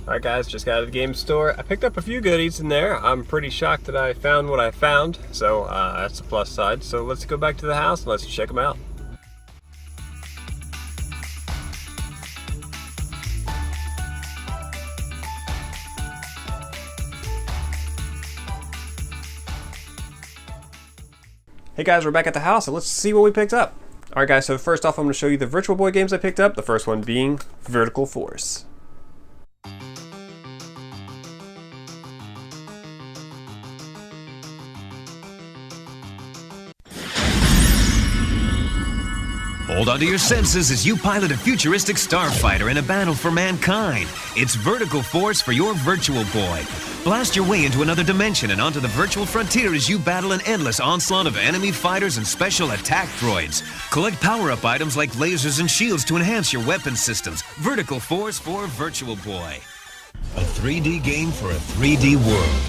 Alright guys, just got out of the game store. I picked up a few goodies in there. I'm pretty shocked that I found what I found, so that's the plus side. So let's go back to the house and let's check them out. Hey guys, we're back at the house and let's see what we picked up. Alright guys, so first off I'm going to show you the Virtual Boy games I picked up. The first one being Vertical Force. Hold on to your senses as you pilot a futuristic starfighter in a battle for mankind. It's Vertical Force for your Virtual Boy. Blast your way into another dimension and onto the virtual frontier as you battle an endless onslaught of enemy fighters and special attack droids. Collect power-up items like lasers and shields to enhance your weapon systems. Vertical Force for Virtual Boy. A 3D game for a 3D world.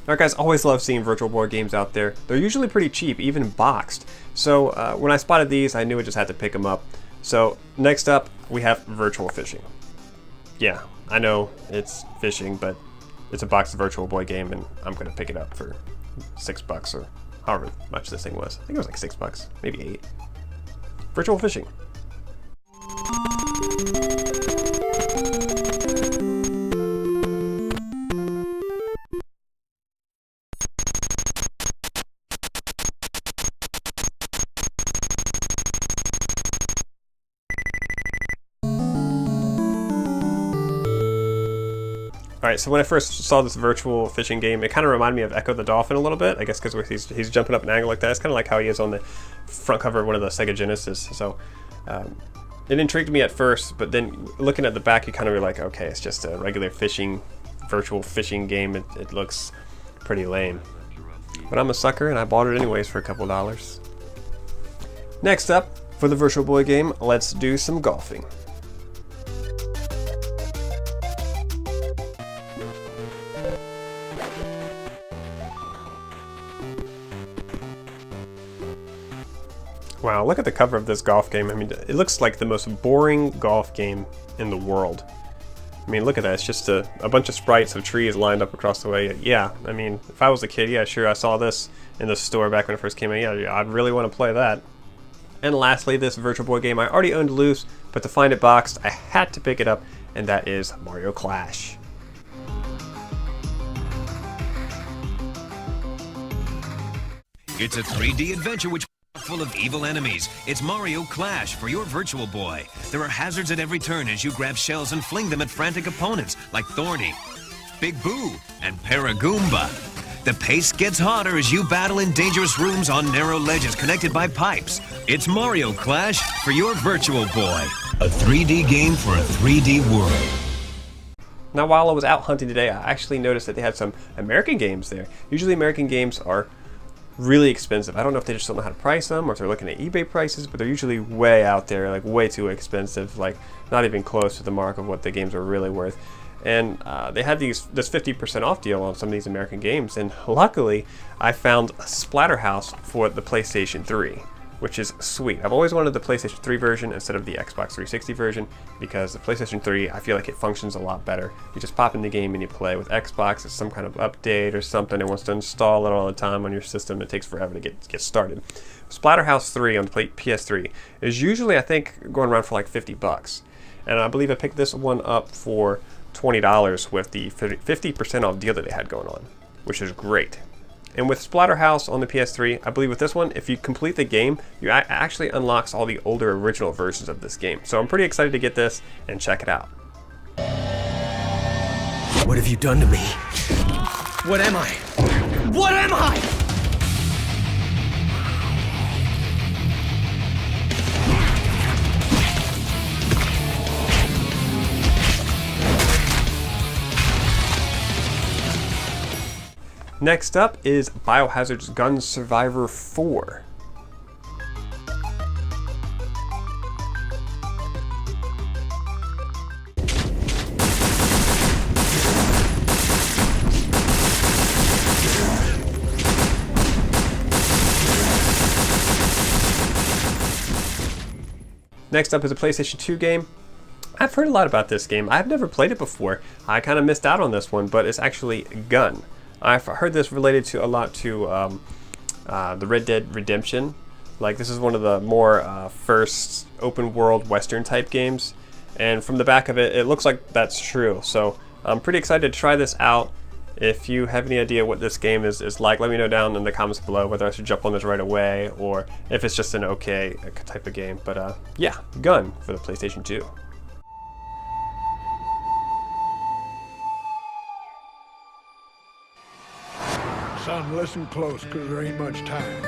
Alright guys, always love seeing Virtual Boy games out there. They're usually pretty cheap, even boxed. So when I spotted these, I knew I just had to pick them up. So next up, we have Virtual Fishing. Yeah, I know it's fishing, but it's a boxed Virtual Boy game, and I'm going to pick it up for $6 or however much this thing was. I think it was like $6, maybe 8. Virtual Fishing. Alright, so when I first saw this virtual fishing game, it kind of reminded me of Echo the Dolphin a little bit. I guess because he's jumping up an angle like that. It's kind of like how he is on the front cover of one of the Sega Genesis. So it intrigued me at first, but then looking at the back, you kind of were like, okay, it's just a regular virtual fishing game. It looks pretty lame. But I'm a sucker, and I bought it anyways for a couple dollars. Next up, for the Virtual Boy game, let's do some golfing. Wow, look at the cover of this golf game. I mean, it looks like the most boring golf game in the world. I mean, look at that. It's just a bunch of sprites of trees lined up across the way. Yeah, I mean, if I was a kid, yeah, sure, I saw this in the store back when it first came out. Yeah, I'd really want to play that. And lastly, this Virtual Boy game I already owned loose, but to find it boxed, I had to pick it up, and that is Mario Clash. It's a 3D adventure which full of evil enemies. It's Mario Clash for your Virtual Boy. There are hazards at every turn as you grab shells and fling them at frantic opponents like Thorny, Big Boo, and Paragoomba. The pace gets hotter as you battle in dangerous rooms on narrow ledges connected by pipes. It's Mario Clash for your Virtual Boy. A 3D game for a 3D world. Now, while I was out hunting today, I actually noticed that they had some American games there. Usually American games are really expensive. I don't know if they just don't know how to price them or if they're looking at eBay prices, but they're usually way out there, like way too expensive, like not even close to the mark of what the games are really worth. And they had this 50% off deal on some of these American games, and luckily I found Splatterhouse for the PlayStation 3, which is sweet. I've always wanted the PlayStation 3 version instead of the Xbox 360 version because the PlayStation 3, I feel like it functions a lot better. You just pop in the game and you play. With Xbox, it's some kind of update or something. It wants to install it all the time on your system. It takes forever to get started. Splatterhouse 3 on the PS3 is usually, I think, going around for like $50. And I believe I picked this one up for $20 with the 50% off deal that they had going on, which is great. And with Splatterhouse on the PS3, I believe with this one, if you complete the game, you actually unlocks all the older original versions of this game. So I'm pretty excited to get this and check it out. What have you done to me? What am I? What am I? Next up is Biohazard's Gun Survivor 4. Next up is a PlayStation 2 game. I've heard a lot about this game. I've never played it before. I kind of missed out on this one, but it's actually Gun. I've heard this related to a lot to the Red Dead Redemption. Like, this is one of the more first open world Western type games. And from the back of it, it looks like that's true. So I'm pretty excited to try this out. If you have any idea what this game is like, let me know down in the comments below whether I should jump on this right away or if it's just an okay type of game. But yeah, Gun for the PlayStation 2. Son, listen close, because there ain't much time.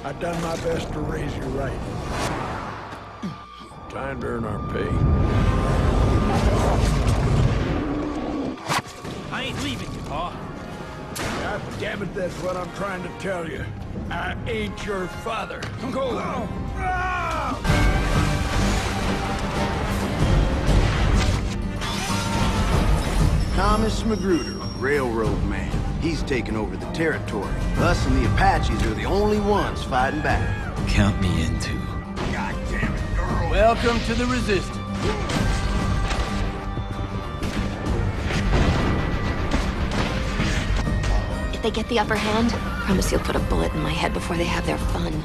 I've done my best to raise you right. Time to earn our pay. I ain't leaving you, Pa. God damn it, that's what I'm trying to tell you. I ain't your father. Go! Thomas Magruder, railroad man. He's taken over the territory. Us and the Apaches are the only ones fighting back. Count me in too. God damn it, Earl. Welcome to the Resistance. If they get the upper hand, promise you'll put a bullet in my head before they have their fun.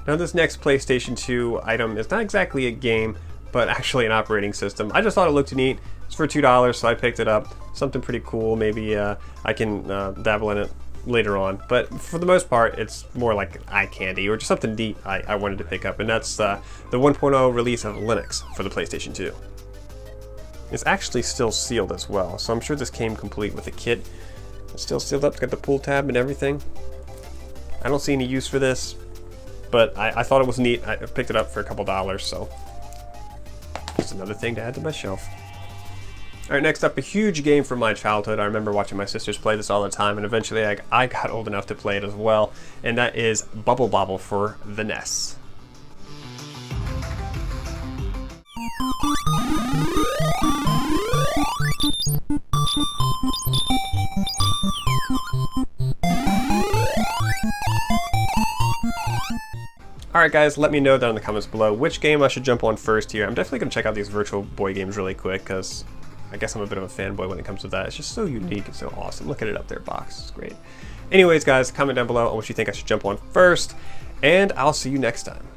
Now this next PlayStation 2 item is not exactly a game, but actually an operating system. I just thought it looked neat. It's for $2, so I picked it up. Something pretty cool. Maybe I can dabble in it later on. But for the most part, it's more like eye candy or just something neat I wanted to pick up. And that's the 1.0 release of Linux for the PlayStation 2. It's actually still sealed as well, so I'm sure this came complete with a kit. It's still sealed up. It's got the pull tab and everything. I don't see any use for this, but I thought it was neat. I picked it up for a couple dollars, so just another thing to add to my shelf. Alright, next up, a huge game from my childhood. I remember watching my sisters play this all the time, and eventually I got old enough to play it as well, and that is Bubble Bobble for the NES. Alright guys, let me know down in the comments below which game I should jump on first here. I'm definitely going to check out these Virtual Boy games really quick, because I guess I'm a bit of a fanboy when it comes to that. It's just so unique and so awesome. Look at it up there, box. It's great. Anyways, guys, comment down below on what you think I should jump on first, and I'll see you next time.